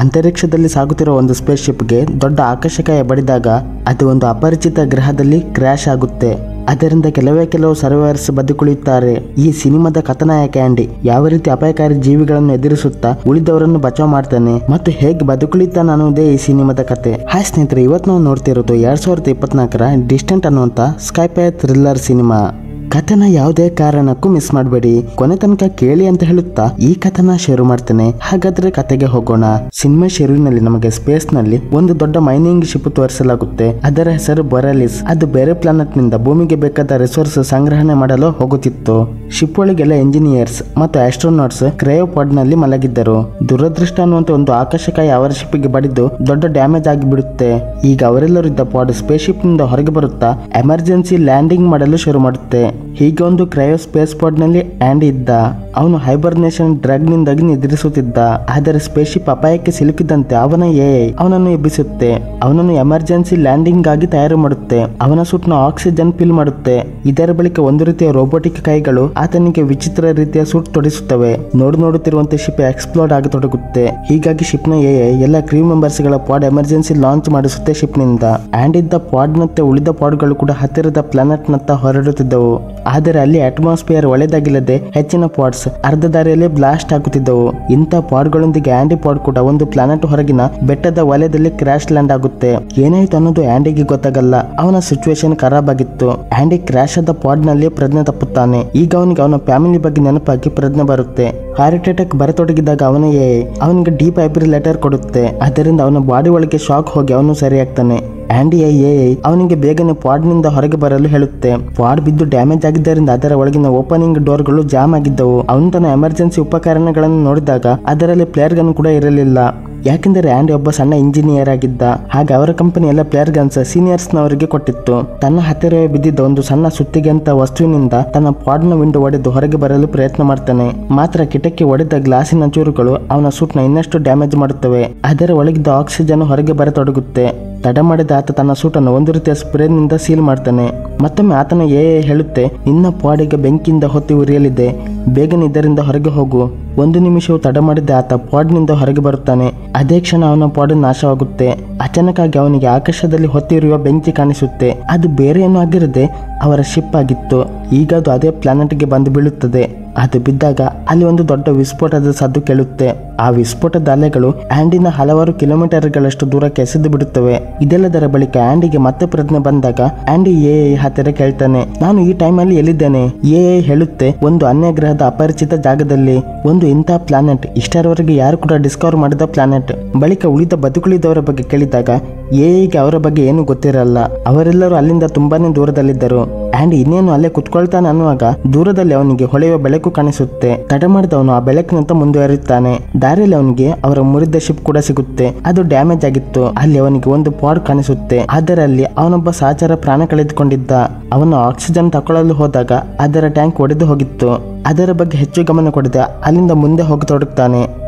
ಅಂತರಿಕ್ಷದಲ್ಲಿ ಸಾಗುತ್ತಿರುವ ಒಂದು ಸ್ಪೇಸ್ ಶಿಪ್ಗೆ ದೊಡ್ಡ ಆಕಾಶಕಾಯ ಬಡಿದಾಗ ಅದು ಒಂದು ಅಪರಿಚಿತ ಗ್ರಹದಲ್ಲಿ ಕ್ರ್ಯಾಶ್ ಆಗುತ್ತೆ. ಅದರಿಂದ ಕೆಲವು ಸರ್ವೈವರ್ಸ್ ಬದುಕುಳಿಯುತ್ತಾರೆ. ಈ ಸಿನಿಮಾದ ಕಥಾನಾಯಕ ಆಂಡಿ ಯಾವ ರೀತಿ ಅಪಾಯಕಾರಿ ಜೀವಿಗಳನ್ನು ಎದುರಿಸುತ್ತಾ ಉಳಿದವರನ್ನು ಬಚಾವ್ ಮಾಡ್ತಾನೆ ಮತ್ತು ಹೇಗೆ ಬದುಕುಳಿತಾನೆ ಅನ್ನೋದೇ ಈ ಸಿನಿಮಾದ ಕತೆ. ಹಾಯ್ ಸ್ನೇಹಿತರೆ, ಇವತ್ತು ನಾವು ನೋಡ್ತಿರೋದು 2024ರ ಡಿಸ್ಟೆಂಟ್ ಅನ್ನುವಂತ ಸ್ಕೈಫೈ ಥ್ರಿಲ್ಲರ್ ಸಿನಿಮಾ. ಕಥೆನ ಯಾವುದೇ ಕಾರಣಕ್ಕೂ ಮಿಸ್ ಮಾಡಬೇಡಿ, ಕೊನೆ ತನಕ ಕೇಳಿ ಅಂತ ಹೇಳುತ್ತಾ ಈ ಕಥೆನ ಶುರು ಮಾಡ್ತೇನೆ. ಹಾಗಾದ್ರೆ ಕತೆಗೆ ಹೋಗೋಣ. ಸಿನಿಮಾ ಶುರುವಿನಲ್ಲಿ ನಮಗೆ ಸ್ಪೇಸ್ ನಲ್ಲಿ ಒಂದು ದೊಡ್ಡ ಮೈನಿಂಗ್ ಶಿಪ್ ತೋರಿಸಲಾಗುತ್ತೆ. ಅದರ ಹೆಸರು ಬೊರೆಲಿಸ್. ಅದು ಬೇರೆ ಪ್ಲಾನೆಟ್ ನಿಂದ ಭೂಮಿಗೆ ಬೇಕಾದ ರಿಸೋರ್ಸ್ ಸಂಗ್ರಹಣೆ ಮಾಡಲು ಹೋಗುತ್ತಿತ್ತು. ಶಿಪ್ ಒಳಗೆಲ್ಲ ಇಂಜಿನಿಯರ್ಸ್ ಮತ್ತು ಆಸ್ಟ್ರೋನಾಟ್ಸ್ ಕ್ರಯೋಪಾಡ್ ನಲ್ಲಿ ಮಲಗಿದ್ದರು. ದುರದೃಷ್ಟ ಅನ್ನುವಂತ ಒಂದು ಆಕಾಶಕಾಯ ಅವರ ಶಿಪ್ ಗೆ ಬಡಿದು ದೊಡ್ಡ ಡ್ಯಾಮೇಜ್ ಆಗಿಬಿಡುತ್ತೆ. ಈಗ ಅವರೆಲ್ಲರೂ ಇದ್ದ ಪಾಡ್ ಸ್ಪೇಸ್ ಶಿಪ್ ನಿಂದ ಹೊರಗೆ ಬರುತ್ತಾ ಎಮರ್ಜೆನ್ಸಿ ಲ್ಯಾಂಡಿಂಗ್ ಮಾಡಲು ಶುರು ಮಾಡುತ್ತೆ. ಹೀಗೆ ಒಂದು ಕ್ರಯೋ ಸ್ಪೇಸ್ ಪಾಡ್ ನಲ್ಲಿ ಆಂಡಿ ಇದ್ದ. ಅವನು ಹೈಬರ್ನೇಷನ್ ಡ್ರಗ್ ನಿಂದಾಗಿ ನಿದ್ರಿಸುತ್ತಿದ್ದ. ಆದರೆ ಸ್ಪೇಸ್ ಶಿಪ್ ಅಪಾಯಕ್ಕೆ ಸಿಲುಕಿದಂತೆ ಅವನ ಅವನನ್ನು ಎಬ್ಬಿಸುತ್ತೆ. ಅವನನ್ನು ಎಮರ್ಜೆನ್ಸಿ ಲ್ಯಾಂಡಿಂಗ್ ಆಗಿ ತಯಾರು ಮಾಡುತ್ತೆ. ಅವನ ಸೂಟ್ ನ ಆಕ್ಸಿಜನ್ ಫಿಲ್ ಮಾಡುತ್ತೆ. ಇದರ ಬಳಿಕ ಒಂದು ರೀತಿಯ ರೋಬೋಟಿಕ್ ಕೈಗಳು ಆತನಿಗೆ ವಿಚಿತ್ರ ರೀತಿಯ ಸೂಟ್ ತೊಡಿಸುತ್ತವೆ. ನೋಡುತ್ತಿರುವಂತೆ ಶಿಪ್ ಎಕ್ಸ್ಪ್ಲೋಡ್ ಆಗತೊಡಗುತ್ತೆ. ಹೀಗಾಗಿ ಶಿಪ್ ನ ಎಲ್ಲ ಕ್ರೀವ್ ಮೆಂಬರ್ಸ್ ಗಳ ಪಾಡ್ ಎಮರ್ಜೆನ್ಸಿ ಲಾಂಚ್ ಮಾಡಿಸುತ್ತೆ ಶಿಪ್ ನಿಂದ. ಆಂಡ್ ಇದ್ದ ಪಾಡ್ ನತ್ತೆ ಉಳಿದ ಪಾಡ್ಗಳು ಕೂಡ ಹತ್ತಿರದ ಪ್ಲಾನೆಟ್ ನತ್ತ ಹೊರಡುತ್ತಿದ್ದವು. ಆದರೆ ಅಲ್ಲಿ ಅಟ್ಮಾಸ್ಫಿಯರ್ ಒಳ್ಳೆದಾಗಿಲ್ಲದೆ ಹೆಚ್ಚಿನ ಪಾಡ್ಸ್ ಅರ್ಧ ದಾರಿಯಲ್ಲಿ ಬ್ಲಾಸ್ಟ್ ಆಗುತ್ತಿದ್ದವು. ಇಂಥ ಪಾಡ್ಗಳೊಂದಿಗೆ ಆಂಡಿ ಪಾಡ್ ಕೂಡ ಒಂದು ಪ್ಲಾನೆಟ್ ಹೊರಗಿನ ಬೆಟ್ಟದ ವಲಯದಲ್ಲಿ ಕ್ರಾಶ್ ಲ್ಯಾಂಡ್ ಆಗುತ್ತೆ. ಏನಾಯ್ತು ಅನ್ನೋದು ಆಂಡಿಗೆ ಗೊತ್ತಾಗಲ್ಲ. ಅವನ ಸಿಚುವೇಶನ್ ಖರಾಬ್ ಆಗಿತ್ತು. ಆಂಡಿ ಕ್ರಾಶ್ ಆದ ಪಾಡ್ ನಲ್ಲಿ ಪ್ರಜ್ಞೆ ತಪ್ಪುತ್ತಾನೆ. ಈಗ ಅವನಿಗೆ ಅವನ ಫ್ಯಾಮಿಲಿ ಬಗ್ಗೆ ನೆನಪಾಗಿ ಪ್ರಜ್ಞೆ ಬರುತ್ತೆ. ಹಾರ್ಟ್ ಅಟ್ಯಾಕ್ ಬರತೊಡಗಿದಾಗ ಅವನಿಗೆ ಡೀಪ್ ಫೈಬ್ರಿಲೇಟರ್ ಕೊಡುತ್ತೆ. ಅದರಿಂದ ಅವನ ಬಾಡಿ ಒಳಗೆ ಶಾಕ್ ಹೋಗಿ ಅವನು ಸರಿಯಾಗ್ತಾನೆ. ಆಂಡಿ ಅವನಿಗೆ ಬೇಗನೆ ಪಾಡ್ ನಿಂದ ಹೊರಗೆ ಬರಲು ಹೇಳುತ್ತೆ. ಪಾಡ್ ಬಿದ್ದು ಡ್ಯಾಮೇಜ್ ಆಗಿದ್ದರಿಂದ ಅದರ ಒಳಗಿನ ಓಪನಿಂಗ್ ಡೋರ್ಗಳು ಜಾಮ್ ಆಗಿದ್ದವು. ಅವನು ತನ್ನ ಎಮರ್ಜೆನ್ಸಿ ಉಪಕರಣಗಳನ್ನು ನೋಡಿದಾಗ ಅದರಲ್ಲಿ ಪ್ಲೇಯರ್ ಗನ್ ಕೂಡ ಇರಲಿಲ್ಲ. ಯಾಕೆಂದರೆ ಆಂಡಿ ಒಬ್ಬ ಸಣ್ಣ ಇಂಜಿನಿಯರ್ ಆಗಿದ್ದ. ಹಾಗೆ ಅವರ ಕಂಪನಿ ಎಲ್ಲ ಪ್ಲೇಯರ್ ಗನ್ಸ್ ಸೀನಿಯರ್ಸ್ ನವರಿಗೆ ಕೊಟ್ಟಿತ್ತು. ತನ್ನ ಹತ್ತಿರವೇ ಬಿದ್ದಿದ್ದ ಒಂದು ಸಣ್ಣ ಸುತ್ತಿಗೆ ಅಂತ ವಸ್ತುವಿನಿಂದ ತನ್ನ ಪಾಡ್ ನ ವಿಂಡೋ ಒಡೆದು ಹೊರಗೆ ಬರಲು ಪ್ರಯತ್ನ ಮಾಡ್ತಾನೆ. ಮಾತ್ರ ಕಿಟಕಿ ಒಡೆದ ಗ್ಲಾಸಿನ ಚೂರುಗಳು ಅವನ ಸೂಟ್ ನ ಇನ್ನಷ್ಟು ಡ್ಯಾಮೇಜ್ ಮಾಡುತ್ತವೆ. ಅದರ ಒಳಗಿದ್ದ ಆಕ್ಸಿಜನ್ ಹೊರಗೆ ಬರತೊಡಗುತ್ತೆ. ತಡ ಮಾಡಿದ ಆತ ತನ್ನ ಸೂಟನ್ನು ಒಂದು ರೀತಿಯ ಸ್ಪ್ರೇ ನಿಂದ ಸೀಲ್ ಮಾಡ್ತಾನೆ. ಮತ್ತೊಮ್ಮೆ ಆತನ ಹೇಳುತ್ತೆ, ನಿನ್ನ ಪಾಡಿಗೆ ಬೆಂಕಿಯಿಂದ ಹೊತ್ತಿ ಉರಿಯಲಿದೆ, ಬೇಗನೆ ಇದರಿಂದ ಹೊರಗೆ ಹೋಗು. 1 ನಿಮಿಷವು ತಡ ಮಾಡಿದ ಆತ ಪಾಡ್ ನಿಂದ ಹೊರಗೆ ಬರುತ್ತಾನೆ. ಅದೇ ಕ್ಷಣ ಅವನ ಪಾಡ್ ನಾಶವಾಗುತ್ತೆ. ಅಚಾನಕ್ಕಾಗಿ ಅವನಿಗೆ ಆಕಾಶದಲ್ಲಿ ಹೊತ್ತಿರುವ ಬೆಂಕಿ ಕಾಣಿಸುತ್ತೆ. ಅದು ಬೇರೆ ಏನೂ ಆಗಿರದೆ ಅವರ ಶಿಪ್ ಆಗಿತ್ತು. ಈಗ ಅದು ಅದೇ ಪ್ಲಾನೆಟ್ಗೆ ಬಂದು ಬೀಳುತ್ತದೆ. ಅದು ಬಿದ್ದಾಗ ಅಲ್ಲಿ ಒಂದು ದೊಡ್ಡ ವಿಸ್ಫೋಟದ ಸದ್ದು ಕೇಳುತ್ತೆ. ಆ ವಿಸ್ಫೋಟದ ಅಲೆಗಳು ಆಂಡಿನ ಹಲವಾರು ಕಿಲೋಮೀಟರ್ಗಳಷ್ಟು ದೂರಕ್ಕೆ ಎಸೆದು ಬಿಡುತ್ತವೆ. ಇದೆಲ್ಲದರ ಬಳಿಕ ಆಂಡಿಗೆ ಮತ್ತೆ ಪ್ರಜ್ಞೆ ಬಂದಾಗ ಆಂಡಿ ಹತ್ತಿರ ಕೇಳ್ತಾನೆ, ನಾನು ಈ ಟೈಮಲ್ಲಿ ಎಲ್ಲಿದ್ದೇನೆ? ಹೇಳುತ್ತೆ, ಒಂದು ಅನ್ಯ ಗ್ರಹದ ಅಪರಿಚಿತ ಜಾಗದಲ್ಲಿ, ಒಂದು ಇಂಥ ಪ್ಲಾನೆಟ್, ಇಷ್ಟರವರೆಗೆ ಯಾರು ಕೂಡ ಡಿಸ್ಕವರ್ ಮಾಡಿದ ಪ್ಲಾನೆಟ್. ಬಳಿಕ ಉಳಿದ ಬದುಕುಳಿದವರ ಬಗ್ಗೆ ಕೇಳಿದಾಗ ಗೆ ಅವರ ಬಗ್ಗೆ ಏನು ಗೊತ್ತಿರಲ್ಲ. ಅವರೆಲ್ಲರೂ ಅಲ್ಲಿಂದ ತುಂಬಾನೇ ದೂರದಲ್ಲಿದ್ದರು. ಆಂಡಿ ಇನ್ನೇನು ಅಲ್ಲೇ ಕುತ್ಕೊಳ್ತಾನೆ ಅನ್ನುವಾಗ ದೂರದಲ್ಲಿ ಅವನಿಗೆ ಹೊಳೆಯುವ ಬೆಳಕು ಕಾಣಿಸುತ್ತೆ. ತಡ ಮಾಡಿದವನು ಆ ಬೆಳಕಿನಂತ ಮುಂದುವರಿಯುತ್ತಾನೆ. ದಾರಿಯಲ್ಲಿ ಅವನಿಗೆ ಅವರ ಮುರಿದ ಶಿಪ್ ಕೂಡ ಸಿಗುತ್ತೆ. ಅದು ಡ್ಯಾಮೇಜ್ ಆಗಿತ್ತು. ಅಲ್ಲಿ ಅವನಿಗೆ ಒಂದು ಪಾಡ್ ಕಾಣಿಸುತ್ತೆ. ಅದರಲ್ಲಿ ಅವನೊಬ್ಬ ಸಹಚರ ಪ್ರಾಣ ಕಳೆದುಕೊಂಡಿದ್ದ. ಅವನು ಆಕ್ಸಿಜನ್ ತಕೊಳ್ಳಲು ಹೋದಾಗ ಅದರ ಟ್ಯಾಂಕ್ ಒಡೆದು ಹೋಗಿತ್ತು. ಅದರ ಬಗ್ಗೆ ಹೆಚ್ಚು ಗಮನ ಕೊಡದೆ ಅಲ್ಲಿಂದ ಮುಂದೆ ಹೋಗತೊಡಗುತ್ತಾನೆ.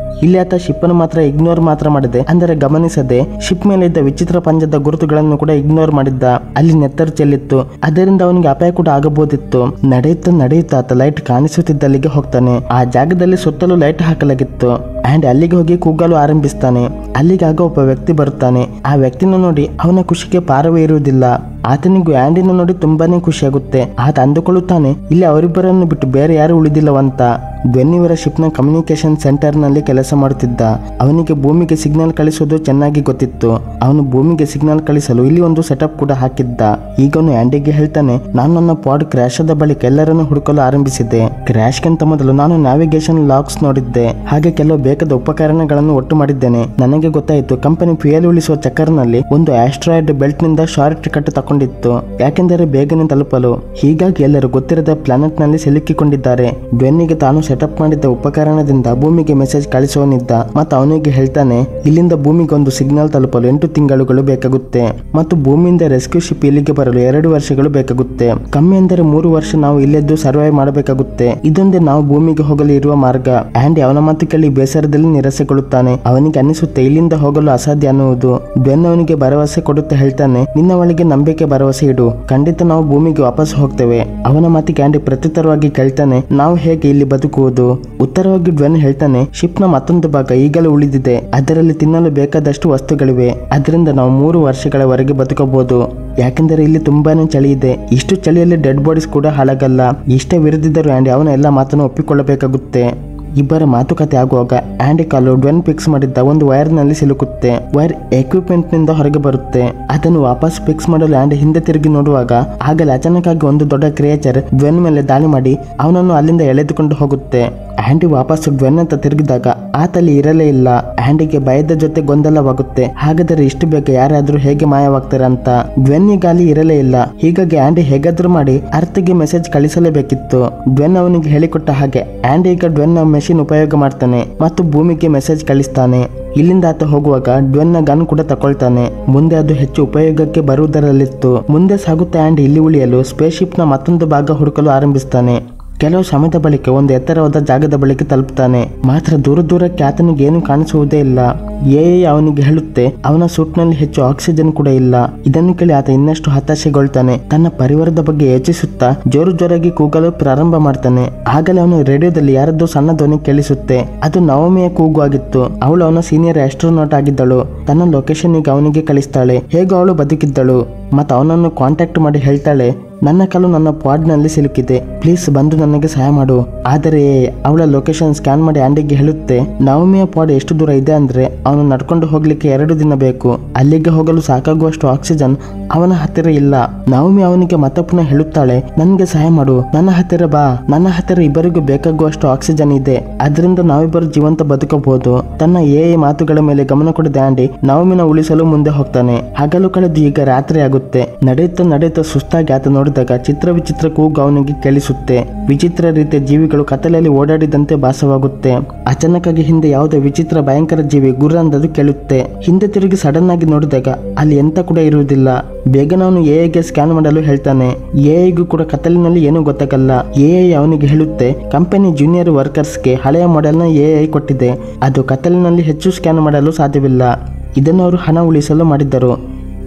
ಇಲ್ಲಿ ಆತ ಶಿಪ್ ಅನ್ನು ಮಾತ್ರ ಇಗ್ನೋರ್ ಮಾತ್ರ ಮಾಡಿದೆ, ಅಂದರೆ ಗಮನಿಸದೆ ಶಿಪ್ ಮೇಲೆ ಇದ್ದ ವಿಚಿತ್ರ ಪಂಜದ ಗುರುತುಗಳನ್ನು ಕೂಡ ಇಗ್ನೋರ್ ಮಾಡಿದ್ದ. ಅಲ್ಲಿ ನೆತ್ತರು ಚೆಲ್ಲಿತ್ತು. ಅದರಿಂದ ಅವನಿಗೆ ಅಪಾಯ ಕೂಡ ಆಗಬಹುದಿತ್ತು. ನಡೆಯುತ್ತಾ ಆತ ಲೈಟ್ ಕಾಣಿಸುತ್ತಿದ್ದಲ್ಲಿಗೆ ಹೋಗ್ತಾನೆ. ಆ ಜಾಗದಲ್ಲಿ ಸುತ್ತಲೂ ಲೈಟ್ ಹಾಕಲಾಗಿತ್ತು. ಆಂಡ್ ಅಲ್ಲಿಗೆ ಹೋಗಿ ಕೂಗಲು ಆರಂಭಿಸ್ತಾನೆ. ಅಲ್ಲಿಗಾಗ ಒಬ್ಬ ವ್ಯಕ್ತಿ ಬರುತ್ತಾನೆ. ಆ ವ್ಯಕ್ತಿನ ನೋಡಿ ಅವನ ಖುಷಿಗೆ ಪಾರವೇ ಇರುವುದಿಲ್ಲ. ಆತನಿಗೂ ಆಂಡಿನ ನೋಡಿ ತುಂಬಾನೇ ಖುಷಿಯಾಗುತ್ತೆ. ಆತ ಅಂದುಕೊಳ್ಳುತ್ತಾನೆ, ಇಲ್ಲಿ ಅವರಿಬ್ಬರನ್ನು ಬಿಟ್ಟು ಬೇರೆ ಯಾರು ಉಳಿದಿಲ್ಲವಂತ. ಧ್ವನಿವರ ಶಿಪ್ ನ ಕಮ್ಯುನಿಕೇಶನ್ ಸೆಂಟರ್ ನಲ್ಲಿ ಕೆಲಸ ಮಾಡುತ್ತಿದ್ದ. ಅವನಿಗೆ ಭೂಮಿಗೆ ಸಿಗ್ನಲ್ ಕಳಿಸುವುದು ಚೆನ್ನಾಗಿ ಗೊತ್ತಿತ್ತು. ಅವನು ಭೂಮಿಗೆ ಸಿಗ್ನಲ್ ಕಳಿಸಲು ಇಲ್ಲಿ ಒಂದು ಸೆಟಪ್ ಕೂಡ ಹಾಕಿದ್ದ. ಈಗ ಅವನು ಆಂಡಿಗೆ ಹೇಳ್ತಾನೆ, ನಾನು ನನ್ನ ಪಾಡ್ ಕ್ರಾಶ್ ಆದ ಬಳಿಕ ಎಲ್ಲರನ್ನು ಹುಡುಕಲು ಆರಂಭಿಸಿದ್ದೆ. ಕ್ರಾಶ್ಗಿಂತ ಮೊದಲು ನಾನು ನ್ಯಾವಿಗೇಷನ್ ಲಾಗ್ಸ್ ನೋಡಿದ್ದೆ. ಹಾಗೆ ಕೆಲವು ಬೇಕಾದ ಉಪಕರಣಗಳನ್ನು ಒಟ್ಟು ಮಾಡಿದ್ದೇನೆ. ನನಗೆ ಗೊತ್ತಾಯಿತು, ಕಂಪನಿ ಫ್ಯೂಯಲ್ ಉಳಿಸುವ ಚಕ್ಕರ್ನಲ್ಲಿ ಒಂದು ಆಸ್ಟ್ರಾಯ್ಡ್ ಬೆಲ್ಟ್ ನಿಂದ ಶಾರ್ಟ್ ಕಟ್ ತಕೊಂಡಿತ್ತು, ಯಾಕೆಂದರೆ ಬೇಗನೆ ತಲುಪಲು. ಹೀಗಾಗಿ ಎಲ್ಲರೂ ಗೊತ್ತಿರದ ಪ್ಲಾನೆಟ್ ನಲ್ಲಿ ಸಿಲುಕಿಕೊಂಡಿದ್ದಾರೆ. ಡ್ವೆನ್ನಿಗೆ ತಾನು ಸೆಟಪ್ ಮಾಡಿದ್ದ ಉಪಕರಣದಿಂದ ಭೂಮಿಗೆ ಮೆಸೇಜ್ ಕಳಿಸುವನಿದ್ದ. ಮತ್ತು ಅವನಿಗೆ ಹೇಳ್ತಾನೆ, ಇಲ್ಲಿಂದ ಭೂಮಿಗೆ ಒಂದು ಸಿಗ್ನಲ್ ತಲುಪಲು 8 ತಿಂಗಳುಗಳು ಬೇಕಾಗುತ್ತೆ ಮತ್ತು ಭೂಮಿಯಿಂದ ರೆಸ್ಕ್ಯೂ ಶಿಪ್ ಇಲ್ಲಿಗೆ ಬರಲು 2 ವರ್ಷಗಳು ಬೇಕಾಗುತ್ತೆ. ಕಮ್ಮಿ ಅಂದರೆ 3 ವರ್ಷ ನಾವು ಇಲ್ಲೆದ್ದು ಸರ್ವೈವ್ ಮಾಡಬೇಕಾಗುತ್ತೆ. ಇದೊಂದೇ ನಾವು ಭೂಮಿಗೆ ಹೋಗಲು ಇರುವ ಮಾರ್ಗ. ಆಂಡಿ ಅವನ ಮಾತು ಕೇಳಿ ಬೇಸರದಲ್ಲಿ ನಿರಾಸೆಗೊಳ್ಳುತ್ತಾನೆ. ಅವನಿಗೆ ಅನಿಸುತ್ತೆ ಇಲ್ಲಿಂದ ಹೋಗಲು ಅಸಾಧ್ಯ ಅನ್ನುವುದು. ಡ್ವೆನ್ ಅವನಿಗೆ ಭರವಸೆ ಕೊಡುತ್ತಾ ಹೇಳ್ತಾನೆ, ನಿನ್ನ ಒಳಗೆ ನಂಬಿಕೆ ಭರವಸೆ ಇಡು, ಖಂಡಿತ ನಾವು ಭೂಮಿಗೆ ವಾಪಸ್ ಹೋಗ್ತೇವೆ. ಅವನ ಮಾತಿಗೆ ಆಂಡಿ ಪ್ರತ್ಯುತ್ತರವಾಗಿ ಕೇಳ್ತಾನೆ, ನಾವು ಹೇಗೆ ಇಲ್ಲಿ ಬದುಕುವುದು? ಉತ್ತರವಾಗಿ ಡ್ವೆನ್ ಹೇಳ್ತಾನೆ, ಶಿಪ್ ನ ಮತ್ತೊಂದು ಭಾಗ ಈಗಲೂ ಉಳಿದಿದೆ, ಅದರಲ್ಲಿ ತಿನ್ನಲು ಬೇಕಾದಷ್ಟು ವಸ್ತುಗಳಿವೆ, ಅದರಿಂದ ನಾವು 3 ವರ್ಷಗಳವರೆಗೆ ಬದುಕಬಹುದು. ಯಾಕೆಂದರೆ ಇಲ್ಲಿ ತುಂಬಾನೇ ಚಳಿ ಇದೆ. ಇಷ್ಟು ಚಳಿಯಲ್ಲಿ ಡೆಡ್ ಬಾಡೀಸ್ ಕೂಡ ಹಾಳಾಗಲ್ಲ. ಇಷ್ಟವಿರದಿದ್ದರೂ ಆಂಡಿ ಅವನ ಎಲ್ಲ ಮಾತನ್ನು ಒಪ್ಪಿಕೊಳ್ಳಬೇಕಾಗುತ್ತೆ. ಇಬ್ಬರ ಮಾತುಕತೆ ಆಗುವಾಗ ಆಂಡಿ ಕಾಲು ಡ್ವೆನ್ ಫಿಕ್ಸ್ ಮಾಡಿದ್ದ ಒಂದು ವೈರ್ ನಲ್ಲಿ ಸಿಲುಕುತ್ತೆ. ವೈರ್ ಎಕ್ವಿಪ್ಮೆಂಟ್ ನಿಂದ ಹೊರಗೆ ಬರುತ್ತೆ. ಅದನ್ನು ವಾಪಸ್ ಫಿಕ್ಸ್ ಮಾಡಲು ಆಂಡಿ ಹಿಂದೆ ತಿರುಗಿ ನೋಡುವಾಗ ಆಗಲೇ ಅಚಾನಕ್ ಆಗಿ ಒಂದು ದೊಡ್ಡ ಕ್ರಿಯೇಚರ್ ಡ್ವೆನ್ ಮೇಲೆ ದಾಳಿ ಮಾಡಿ ಅವನನ್ನು ಅಲ್ಲಿಂದ ಎಳೆದುಕೊಂಡು ಹೋಗುತ್ತೆ. ಆಂಡಿ ವಾಪಸ್ ಡ್ವೆನ್ ಅಂತ ತಿರುಗಿದಾಗ ಆತಲ್ಲಿ ಇರಲೇ ಇಲ್ಲ. ಆಂಡಿಗೆ ಭಯದ ಜೊತೆ ಗೊಂದಲವಾಗುತ್ತೆ. ಹಾಗಾದರೆ ಇಷ್ಟು ಬೇಗ ಯಾರಾದ್ರೂ ಹೇಗೆ ಮಾಯವಾಗ್ತಾರೆ ಅಂತ. ಡ್ವೆನ್ ಈಗ ಅಲ್ಲಿ ಇರಲೇ ಇಲ್ಲ. ಹೀಗಾಗಿ ಆಂಡಿ ಹೇಗಾದ್ರೂ ಮಾಡಿ ಅರ್ಥಿಗೆ ಮೆಸೇಜ್ ಕಳಿಸಲೇಬೇಕಿತ್ತು. ಡ್ವೆನ್ ಅವನಿಗೆ ಹೇಳಿಕೊಟ್ಟ ಹಾಗೆ ಆಂಡಿ ಈಗ ಡ್ವೆನ್ ಮೆಷಿನ್ ಉಪಯೋಗ ಮಾಡ್ತಾನೆ ಮತ್ತು ಭೂಮಿಗೆ ಮೆಸೇಜ್ ಕಳಿಸ್ತಾನೆ. ಇಲ್ಲಿಂದ ಆತ ಹೋಗುವಾಗ ಡ್ವೆನ್ ನ ಗನ್ ಕೂಡ ತಕೊಳ್ತಾನೆ. ಮುಂದೆ ಅದು ಹೆಚ್ಚು ಉಪಯೋಗಕ್ಕೆ ಬರುವುದರಲ್ಲಿತ್ತು. ಮುಂದೆ ಸಾಗುತ್ತಾ ಆಂಡಿ ಇಲ್ಲಿ ಉಳಿಯಲು ಸ್ಪೇಸ್ ಶಿಪ್ ನ ಮತ್ತೊಂದು ಭಾಗ ಹುಡುಕಲು ಆರಂಭಿಸ್ತಾನೆ. ಕೆಲವು ಸಮಯದ ಬಳಿಕ ಒಂದು ಎತ್ತರವಾದ ಜಾಗದ ಬಳಿಕ ತಲುಪ್ತಾನೆ. ಮಾತ್ರ ದೂರಕ್ಕೆ ಆತನಿಗೆ ಏನು ಕಾಣಿಸುವುದೇ ಇಲ್ಲ. ಅವನಿಗೆ ಹೇಳುತ್ತೆ ಅವನ ಸೂಟ್ ನಲ್ಲಿ ಹೆಚ್ಚು ಆಕ್ಸಿಜನ್ ಕೂಡ ಇಲ್ಲ. ಇದನ್ನು ಕೇಳಿ ಆತ ಇನ್ನಷ್ಟು ಹತಾಶೆಗೊಳ್ತಾನೆ. ತನ್ನ ಪರಿವಾರದ ಬಗ್ಗೆ ಯೋಚಿಸುತ್ತಾ ಜೋರಾಗಿ ಕೂಗಲು ಪ್ರಾರಂಭ ಮಾಡ್ತಾನೆ. ಆಗಲೇ ಅವನು ರೇಡಿಯೋದಲ್ಲಿ ಯಾರದ್ದೋ ಸಣ್ಣ ಧ್ವನಿ ಕೇಳಿಸುತ್ತೆ. ಅದು ನವಮಿಯ ಕೂಗು ಆಗಿತ್ತು. ಅವಳು ಅವನ ಸೀನಿಯರ್ ಆಸ್ಟ್ರೋನಾಟ್ ಆಗಿದ್ದಳು. ತನ್ನ ಲೊಕೇಶನ್ ಈಗ ಅವನಿಗೆ ಕಳಿಸ್ತಾಳೆ. ಹೇಗೋ ಅವಳು ಬದುಕಿದ್ದಳು ಮತ್ತು ಅವನನ್ನು ಕಾಂಟ್ಯಾಕ್ಟ್ ಮಾಡಿ ಹೇಳ್ತಾಳೆ, ನನ್ನ ಕಾಲು ನನ್ನ ಪಾಡ್ ನಲ್ಲಿ ಸಿಲುಕಿದೆ, ಪ್ಲೀಸ್ ಬಂದು ನನಗೆ ಸಹಾಯ ಮಾಡು. ಆದರೆ ಅವಳ ಲೊಕೇಶನ್ ಸ್ಕ್ಯಾನ್ ಮಾಡಿ ಆಂಡಿಗೆ ಹೇಳುತ್ತೆ, ನವಮಿಯ ಪಾಡ್ ಎಷ್ಟು ದೂರ ಇದೆ ಅಂದ್ರೆ ಅವನು ನಡ್ಕೊಂಡು ಹೋಗ್ಲಿಕ್ಕೆ 2 ದಿನ ಬೇಕು. ಅಲ್ಲಿಗೆ ಹೋಗಲು ಸಾಕಾಗುವಷ್ಟು ಆಕ್ಸಿಜನ್ ಅವನ ಹತ್ತಿರ ಇಲ್ಲ. ನವಮಿ ಅವನಿಗೆ ಮತ್ತೆ ಪುನಃ ಹೇಳುತ್ತಾಳೆ, ನನಗೆ ಸಹಾಯ ಮಾಡು, ನನ್ನ ಹತ್ತಿರ ಬಾ, ನನ್ನ ಹತ್ತಿರ ಇಬ್ಬರಿಗೂ ಬೇಕಾಗುವಷ್ಟು ಆಕ್ಸಿಜನ್ ಇದೆ, ಅದರಿಂದ ನಾವಿಬ್ಬರು ಜೀವಂತ ಬದುಕಬಹುದು. ತನ್ನ ಮಾತುಗಳ ಮೇಲೆ ಗಮನ ಕೊಡದೆ ಆಂಡಿ ನವಮಿನ ಉಳಿಸಲು ಮುಂದೆ ಹೋಗ್ತಾನೆ. ಹಗಲು ಕಳೆದು ಈಗ ರಾತ್ರಿ ಆಗುತ್ತೆ. ನಡೆಯುತ್ತಾ ಸುಸ್ತಾಗಿ ಆತ ನೋಡಿದಾಗ ವಿಚಿತ್ರ ಕೂಗು ಅವನಿಗೆ ಕೇಳಿಸುತ್ತೆ. ವಿಚಿತ್ರ ರೀತಿಯ ಜೀವಿಗಳು ಕತ್ತಲೆಯಲ್ಲಿ ಓಡಾಡಿದಂತೆ ಭಾಸವಾಗುತ್ತೆ. ಅಚಾನಕ್ ಆಗಿ ಹಿಂದೆ ಯಾವುದೇ ವಿಚಿತ್ರ ಭಯಂಕರ ಜೀವಿ ಗುರ್ರ ಅಂದದು ಕೇಳುತ್ತೆ. ಹಿಂದೆ ತಿರುಗಿ ಸಡನ್ ಆಗಿ ನೋಡಿದಾಗ ಅಲ್ಲಿ ಎಂತ ಕೂಡ ಇರುವುದಿಲ್ಲ. ಬೇಗನೆ ಅವನು ಗೆ ಸ್ಕ್ಯಾನ್ ಮಾಡಲು ಹೇಳ್ತಾನೆ. ಗೂ ಕೂಡ ಕತ್ತಲಿನಲ್ಲಿ ಏನೂ ಗೊತ್ತಾಗಲ್ಲ. ಅವನಿಗೆ ಹೇಳುತ್ತೆ, ಕಂಪನಿ ಜೂನಿಯರ್ ವರ್ಕರ್ಸ್ಗೆ ಹಳೆಯ ಮಾಡೆಲ್ ನ ಕೊಟ್ಟಿದೆ. ಅದು ಕತ್ತಲಿನಲ್ಲಿ ಹೆಚ್ಚು ಸ್ಕ್ಯಾನ್ ಮಾಡಲು ಸಾಧ್ಯವಿಲ್ಲ. ಇದನ್ನು ಅವರು ಹಣ ಉಳಿಸಲು ಮಾಡಿದ್ದರು.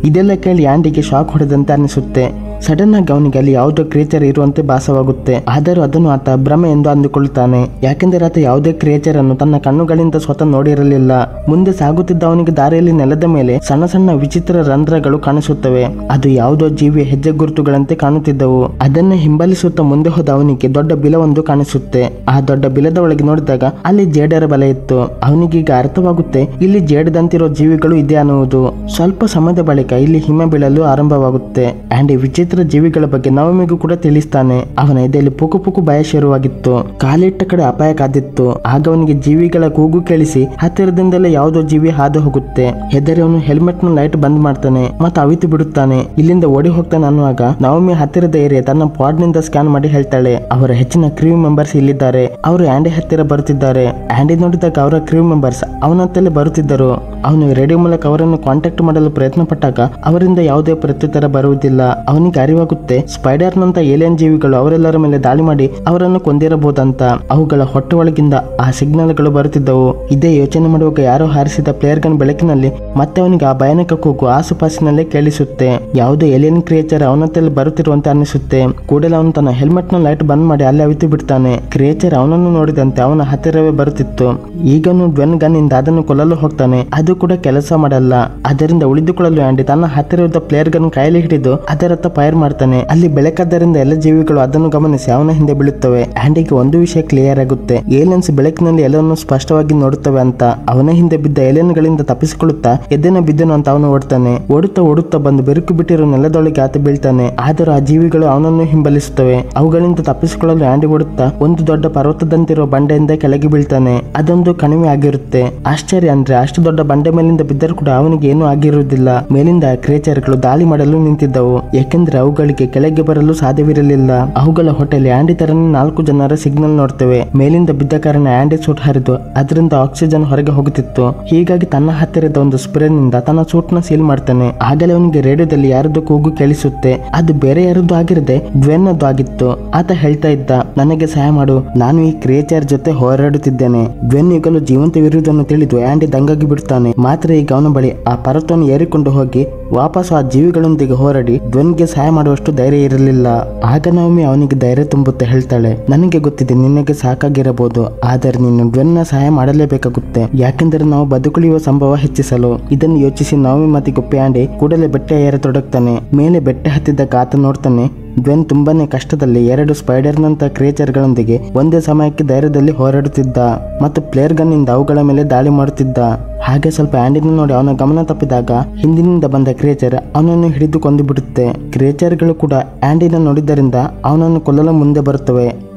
ಇದೆಲ್ಲ ಕೇಳಿ ಆಂಡಿಗೆ ಶಾಕ್ ಹೊಡೆದಂತೆ ಅನಿಸುತ್ತೆ. ಸಡನ್ ಆಗಿ ಅವನಿಗೆ ಅಲ್ಲಿ ಯಾವುದೋ ಕ್ರಿಯೇಚರ್ ಇರುವಂತೆ ಭಾಸವಾಗುತ್ತೆ. ಆದರೂ ಅದನ್ನು ಆತ ಭ್ರಮೆ ಎಂದು ಅಂದುಕೊಳ್ಳುತ್ತಾನೆ. ಯಾಕೆಂದರೆ ಆತ ಯಾವುದೇ ಕ್ರಿಯೇಚರ್ ಅನ್ನು ತನ್ನ ಕಣ್ಣುಗಳಿಂದ ಸ್ವತಃ ನೋಡಿರಲಿಲ್ಲ. ಮುಂದೆ ಸಾಗುತ್ತಿದ್ದ ಅವನಿಗೆ ದಾರಿಯಲ್ಲಿ ನೆಲದ ಮೇಲೆ ಸಣ್ಣ ವಿಚಿತ್ರ ರಂಧ್ರಗಳು ಕಾಣಿಸುತ್ತವೆ. ಅದು ಯಾವುದೋ ಜೀವಿಯ ಹೆಜ್ಜೆ ಗುರುತುಗಳಂತೆ ಕಾಣುತ್ತಿದ್ದವು. ಅದನ್ನೇ ಹಿಂಬಾಲಿಸುತ್ತಾ ಮುಂದೆ ಹೋದ ಅವನಿಗೆ ದೊಡ್ಡ ಬಿಲವೊಂದು ಕಾಣಿಸುತ್ತೆ. ಆ ದೊಡ್ಡ ಬಿಲದ ಒಳಗೆ ನೋಡಿದಾಗ ಅಲ್ಲಿ ಜೇಡರ ಬಲೆ ಇತ್ತು. ಅವನಿಗೀಗ ಅರ್ಥವಾಗುತ್ತೆ, ಇಲ್ಲಿ ಜೇಡದಂತಿರೋ ಜೀವಿಗಳು ಇದೆ ಅನ್ನುವುದು. ಸ್ವಲ್ಪ ಸಮಯದ ಬಳಿಕ ಇಲ್ಲಿ ಹಿಮ ಬೀಳಲು ಆರಂಭವಾಗುತ್ತೆ. ಆಂಡಿ ವಿಚಿತ್ರ ಜೀವಿಗಳ ಬಗ್ಗೆ ನವಮಿಗೂ ಕೂಡ ತಿಳಿಸ್ತಾನೆ. ಅವನ ಎದೆಯಲ್ಲಿ ಪುಕು ಭಯ ಶುರುವಾಗಿತ್ತು. ಕಾಲಿಟ್ಟ ಕಡೆ ಅಪಾಯ ಕಾದಿತ್ತು. ಆಗ ಅವನಿಗೆ ಜೀವಿಗಳ ಕೂಗು ಕೇಳಿಸಿ ಹತ್ತಿರದಿಂದಲೇ ಯಾವುದೋ ಜೀವಿ ಹಾದು ಹೋಗುತ್ತೆ. ಹೆದರಿ ಅವನು ಹೆಲ್ಮೆಟ್ ನ ಲೈಟ್ ಬಂದ್ ಮಾಡ್ತಾನೆ ಮತ್ತು ಅವಿತು ಬಿಡುತ್ತಾನೆ. ಇಲ್ಲಿಂದ ಓಡಿ ಹೋಗ್ತಾನೆ ಅನ್ನುವಾಗ ನವಮಿ ಹತ್ತಿರದ ಏರಿಯಾ ತನ್ನ ಪಾಡ್ ನಿಂದ ಸ್ಕ್ಯಾನ್ ಮಾಡಿ ಹೇಳ್ತಾಳೆ, ಅವರ ಹೆಚ್ಚಿನ ಕ್ರೀವ್ ಮೆಂಬರ್ಸ್ ಇಲ್ಲಿದ್ದಾರೆ. ಅವರು ಆಂಡಿ ಹತ್ತಿರ ಬರುತ್ತಿದ್ದಾರೆ. ಆಂಡಿ ನೋಡಿದಾಗ ಅವರ ಕ್ರೀವ್ ಮೆಂಬರ್ಸ್ ಅವನತ್ತಲೇ ಬರುತ್ತಿದ್ದರು. ಅವನು ರೇಡಿಯೋ ಮೂಲಕ ಅವರನ್ನು ಕಾಂಟ್ಯಾಕ್ಟ್ ಮಾಡಲು ಪ್ರಯತ್ನ ಪಟ್ಟಾಗ ಅವರಿಂದ ಯಾವುದೇ ಪ್ರತ್ಯುತ್ತರ ಬರುವುದಿಲ್ಲ. ಅವನಿಗೆ ಅರಿವಾಗುತ್ತೆ, ಸ್ಪೈಡರ್ ನಂತ ಏಲಿಯನ್ ಜೀವಿಗಳು ಅವರೆಲ್ಲರ ಮೇಲೆ ದಾಳಿ ಮಾಡಿ ಅವರನ್ನು ಕೊಂದಿರಬಹುದಂತ. ಅವುಗಳ ಹೊಟ್ಟೆ ಒಳಗಿಂದ ಆ ಸಿಗ್ನಲ್ ಗಳು ಬರುತ್ತಿದ್ದವು. ಇದೇ ಯೋಚನೆ ಮಾಡುವಾಗ ಯಾರೋ ಹಾರಿಸಿದ ಪ್ಲೇಯರ್ ಗನ್ ಬೆಳಕಿನಲ್ಲಿ ಮತ್ತೆ ಅವನಿಗೆ ಆ ಭಯಾನಕ ಕೂಗು ಆಸುಪಾಸಿನಲ್ಲೇ ಕೇಳಿಸುತ್ತೆ. ಯಾವುದೋ ಏಲಿಯನ್ ಕ್ರಿಯೇಚರ್ ಅವನತ್ತಲ್ಲಿ ಬರುತ್ತಿರುವಂತೆ ಅನಿಸುತ್ತೆ. ಕೂಡಲೇ ಅವನು ತನ್ನ ಹೆಲ್ಮೆಟ್ ನ ಲೈಟ್ ಬಂದ್ ಮಾಡಿ ಅಲ್ಲಿ ಅವಿತು ಬಿಡ್ತಾನೆ. ಕ್ರಿಯೇಚರ್ ಅವನನ್ನು ನೋಡಿದಂತೆ ಅವನ ಹತ್ತಿರವೇ ಬರುತ್ತಿತ್ತು. ಈಗನು ಡ್ವೆನ್ ಗನ್ ಇಂದ ಅದನ್ನು ಕೊಲ್ಲಲು ಹೋಗ್ತಾನೆ. ಅದು ಕೂಡ ಕೆಲಸ ಮಾಡಲ್ಲ. ಅದರಿಂದ ಉಳಿದುಕೊಳ್ಳಲು ಆಂಡಿ ತನ್ನ ಹತ್ತಿರದ ಪ್ಲೇಯರ್ ಗನ್ ಕೈಯಲ್ಲಿ ಹಿಡಿದು ಅದರತ್ತ ಫೈರ್ ಮಾಡ್ತಾನೆ. ಅಲ್ಲಿ ಬೆಳಕಾದ್ದರಿಂದ ಎಲ್ಲ ಜೀವಿಗಳು ಅದನ್ನು ಗಮನಿಸಿ ಅವನ ಹಿಂದೆ ಬೀಳುತ್ತವೆ. ಆಂಡಿಗೆ ಒಂದು ವಿಷಯ ಕ್ಲಿಯರ್ ಆಗುತ್ತೆ, ಏಲಿಯನ್ಸ್ ಬೆಳಕಿನಲ್ಲಿ ಎಲ್ಲವನ್ನು ಸ್ಪಷ್ಟವಾಗಿ ನೋಡುತ್ತವೆ ಅಂತ. ಅವನ ಹಿಂದೆ ಬಿದ್ದ ಏಲಿಯನ್ ಗಳಿಂದ ತಪ್ಪಿಸಿಕೊಳ್ಳುತ್ತಾ ಬಿದ್ದನು ಅಂತ ಅವನು ಓಡುತ್ತಾ ಬಂದು ಬೆರುಕು ಬಿಟ್ಟಿರೋ ನೆಲದೊಳಗೆ ಆತ ಬೀಳ್ತಾನೆ. ಆದರೂ ಆ ಜೀವಿಗಳು ಅವನನ್ನು ಹಿಂಬಲಿಸುತ್ತವೆ. ಅವುಗಳಿಂದ ತಪ್ಪಿಸಿಕೊಳ್ಳಲು ಆಂಡಿ ಓಡುತ್ತಾ ಒಂದು ದೊಡ್ಡ ಪರ್ವತದಂತಿರುವ ಬಂಡೆಯಿಂದ ಕೆಳಗೆ ಬೀಳ್ತಾನೆ. ಅದೊಂದು ಕಣಿವೆ ಆಗಿರುತ್ತೆ. ಆಶ್ಚರ್ಯ ಅಂದ್ರೆ ಅಷ್ಟು ದೊಡ್ಡ ಬಂಡೆ ಮೇಲಿಂದ ಬಿದ್ದರೂ ಕೂಡ ಅವನಿಗೆ ಏನೂ ಆಗಿರುವುದಿಲ್ಲ. ಮೇಲಿಂದ ಕ್ರಿಯೇಚರ್ಗಳು ದಾಳಿ ಮಾಡಲು ನಿಂತಿದ್ದವು. ಯಾಕೆಂದ್ರೆ ಅವುಗಳಿಗೆ ಕೆಳಗೆ ಬರಲು ಸಾಧ್ಯವಿರಲಿಲ್ಲ. ಅವುಗಳ ಹೊಟ್ಟೆಯಲ್ಲಿ ಆಂಡಿ ತರನೇ 4 ಜನರ ಸಿಗ್ನಲ್ ನೋಡ್ತೇವೆ. ಮೇಲಿಂದ ಬಿದ್ದ ಕಾರಣ ಆಂಡಿ ಸೂಟ್ ಹರಿದು ಅದರಿಂದ ಆಕ್ಸಿಜನ್ ಹೊರಗೆ ಹೋಗುತ್ತಿತ್ತು. ಹೀಗಾಗಿ ತನ್ನ ಹತ್ತಿರದ ಒಂದು ಸ್ಪ್ರೇನಿಂದ ತನ್ನ ಸೂಟ್ ನ ಸೀಲ್ ಮಾಡ್ತಾನೆ. ಆಗಲೇ ಅವನಿಗೆ ರೇಡಿಯೋದಲ್ಲಿ ಯಾರದ್ದು ಕೂಗು ಕೇಳಿಸುತ್ತೆ. ಅದು ಬೇರೆ ಯಾರದ್ದು ಆಗಿರದೆ ಡ್ವೆನ್ ಅದ್ದು ಆಗಿತ್ತು. ಆತ ಹೇಳ್ತಾ ಇದ್ದ, ನನಗೆ ಸಹಾಯ ಮಾಡು, ನಾನು ಈ ಕ್ರಿಯೇಚರ್ ಜೊತೆ ಹೋರಾಡುತ್ತಿದ್ದೇನೆ. ಡ್ವೆನ್ ಈಗಲೂ ಜೀವಂತವಿರುವುದನ್ನು ತಿಳಿದು ಆಂಡಿ ದಂಗಾಗಿ ಬಿಡುತ್ತಾನೆ. ಮಾತ್ರ ಈಗ ಅವನ ಬಳಿ ಆ ಪರ್ವತವನ್ನು ಏರಿಕೊಂಡು ಹೋಗಿ ವಾಪಸ್ ಆ ಜೀವಿಗಳೊಂದಿಗೆ ಹೋರಾಡಿ ಡ್ವೆನ್ಗೆ ಸಹಾಯ ಮಾಡುವಷ್ಟು ಧೈರ್ಯ ಇರಲಿಲ್ಲ. ಆಗ ನವಮಿ ಅವನಿಗೆ ಧೈರ್ಯ ತುಂಬುತ್ತೆ. ಹೇಳ್ತಾಳೆ, ನನಗೆ ಗೊತ್ತಿದೆ ನಿನಗೆ ಸಾಕಾಗಿರಬಹುದು, ಆದರೆ ನೀನು ಡ್ವೆನ್ನ ಸಹಾಯ ಮಾಡಲೇಬೇಕಾಗುತ್ತೆ, ಯಾಕೆಂದರೆ ನಾವು ಬದುಕುಳಿಯುವ ಸಂಭವ ಹೆಚ್ಚಿಸಲು. ಇದನ್ನು ಯೋಚಿಸಿ ನವಮಿ ಮಾತಿಗೊಪ್ಪಿ ಆಂಡಿ ಕೂಡಲೇ ಬೆಟ್ಟ ಏರತೊಡಗ್ತಾನೆ. ಮೇಲೆ ಬೆಟ್ಟ ಹತ್ತಿದ್ದಾಗ ಆತ ನೋಡ್ತಾನೆ ಡ್ವೆನ್ ತುಂಬಾನೇ ಕಷ್ಟದಲ್ಲಿ 2 ಸ್ಪೈಡರ್ನಂತ ಕ್ರಿಯೇಚರ್ಗಳೊಂದಿಗೆ ಒಂದೇ ಸಮಯಕ್ಕೆ ಧೈರ್ಯದಲ್ಲಿ ಹೋರಾಡುತ್ತಿದ್ದ ಮತ್ತು ಪ್ಲೇಯರ್ ಗನ್ ಇಂದ ಅವುಗಳ ಮೇಲೆ ದಾಳಿ ಮಾಡುತ್ತಿದ್ದ. ಹಾಗೆ ಸ್ವಲ್ಪ ಆಂಡಿನ ನೋಡಿ ಅವನ ಗಮನ ತಪ್ಪಿದಾಗ ಹಿಂದಿನಿಂದ ಬಂದ ಕ್ರಿಯೇಚರ್ ಅವನನ್ನು ಹಿಡಿದು ಕೊಂದು ಬಿಡುತ್ತೆ. ಕ್ರಿಯೇಚರ್ಗಳು ಕೂಡ ಆಂಡಿನ ನೋಡಿದ್ದರಿಂದ ಅವನನ್ನು ಕೊಲ್ಲಲು ಮುಂದೆ ಬರುತ್ತವೆ.